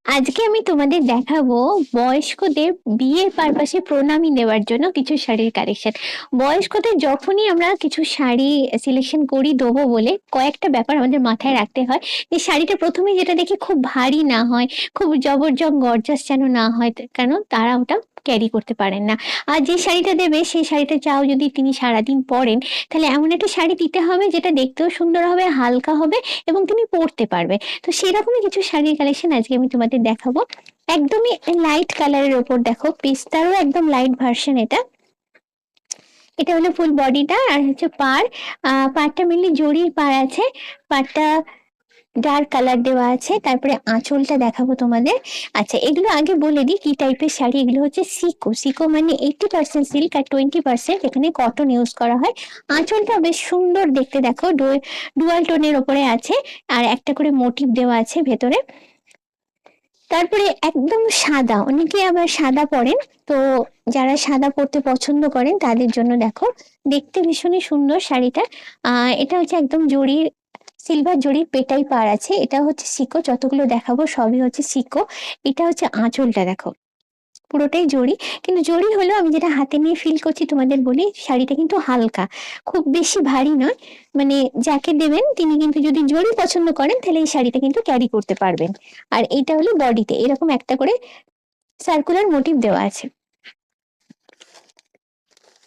আজকে আমি তোমাদের দেখাবো বয়স্কদের বিয়ের পারপাসে প্রণামী দেওয়ার জন্য কিছু শাড়ির কালেকশন। বয়স্কদের যখনই আমরা কিছু শাড়ি সিলেকশন করি দেবো বলে কয়েকটা ব্যাপার আমাদের মাথায় রাখতে হয়। যে শাড়িটা প্রথমে যেটা দেখি খুব ভারী না হয়, খুব জবরজং গর্জাস যেন না হয়, কারণ তারা ওটা ক্যারি করতে পারেন না। আর যে শাড়িটা দেবে সেই শাড়িটা চাও যদি তিনি সারাদিন পরেন, তাহলে এমন একটা শাড়ি দিতে হবে যেটা দেখতেও সুন্দর হবে, হালকা হবে এবং তিনি পরতে পারবে। তো সেরকমই কিছু শাড়ির কালেকশন আজকে আমি তোমাদের দেখাবো। একদমই লাইট কালারের ওপর দেখো, পিস্তারও একদম লাইট ভার্সন এটা। এটা হলো ফুল বডিটা, আর হচ্ছে পাড়টা মেনলি জরির পাড় আছে। পাড়টা ডার্ক কালার দেওয়া আছে। তারপরে আঁচলটা দেখাবো তোমাদের। আচ্ছা, এগুলো আগে বলে দিই কি টাইপের শাড়ি। এগুলো হচ্ছে সিকো। সিকো মানে 80% সিল্ক আর 20% এখানে কটন ইউজ করা হয়। আঁচলটা বেশ সুন্দর দেখতে, দেখো ডুয়াল টোনের ওপরে আছে, আর একটা করে মোটিভ দেওয়া আছে ভেতরে। তারপরে একদম সাদা, অনেকে আবার সাদা পরেন, তো যারা সাদা পরতে পছন্দ করেন তাদের জন্য দেখো, দেখতে ভীষণই সুন্দর শাড়িটা। এটা হচ্ছে একদম জরির, সিলভার জরির পেটাই পাড় আছে। এটা হচ্ছে সিকো, যতগুলো দেখাবো সবই হচ্ছে সিকো। এটা হচ্ছে আঁচলটা দেখো, পুরোটাই জরি। কিন্তু জরি হলেও আমি যেটা হাতে নিয়ে ফিল করছি তোমাদের বলি, শাড়িটা কিন্তু হালকা, খুব বেশি ভারী নয়। মানে যাকে দেবেন তিনি কিন্তু যদি জরি পছন্দ করেন তাহলে এই শাড়িটা কিন্তু ক্যারি করতে পারবেন। আর এইটা হলো বডিতে এরকম একটা করে সার্কুলার মোটিভ দেওয়া আছে।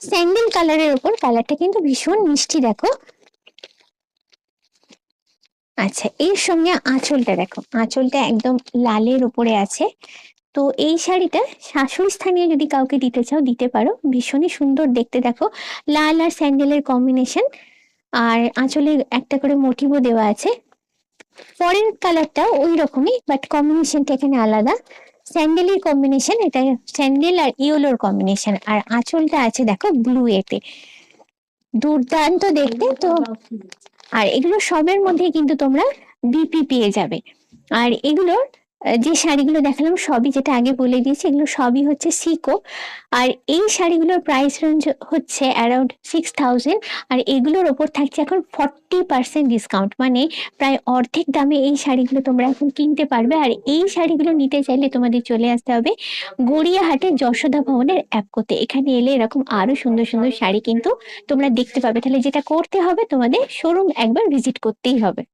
স্যান্ডেল কালারের ওপর, কালারটা কিন্তু ভীষণ মিষ্টি দেখো। আচ্ছা, এর সঙ্গে আঁচলটা দেখো, আঁচলটা একদম লালের ওপরে আছে। তো এই শাড়িটা শাশুড়ি স্থানীয় যদি কাউকে দিতে চাও দিতে পারো, ভীষণই সুন্দর দেখতে দেখো, লাল আর স্যান্ডেলের কম্বিনেশন। আর আঁচলে একটা করে মোটিভও দেওয়া আছে। পরের কালারটা ওই রকমই, বাট কম্বিনেশনটা এখানে আলাদা। স্যান্ডেলের কম্বিনেশন এটা, স্যান্ডেল আর ইয়েলোর কম্বিনেশন। আর আঁচলটা আছে দেখো ব্লু এতে, দুর্দান্ত দেখতে তো। আর এগুলো সবের মধ্যে কিন্তু তোমরা বিপি পেয়ে যাবে। আর এগুলোর যে শাড়িগুলো দেখালাম সবই, যেটা আগে বলে দিয়েছি, এগুলো সবই হচ্ছে সিকো। আর এই শাড়িগুলোর প্রাইস রেঞ্জ হচ্ছে অ্যারাউন্ড 6000। আর এগুলোর ওপর থাকছে এখন 40% ডিসকাউন্ট, মানে প্রায় অর্ধেক দামে এই শাড়িগুলো তোমরা এখন কিনতে পারবে। আর এই শাড়িগুলো নিতে চাইলে তোমাদের চলে আসতে হবে গড়িয়াহাটের যশোদা ভবনের অ্যাপকোতে। এখানে এলে এরকম আরো সুন্দর সুন্দর শাড়ি কিন্তু তোমরা দেখতে পাবে। তাহলে যেটা করতে হবে, তোমাদের শোরুম একবার ভিজিট করতেই হবে।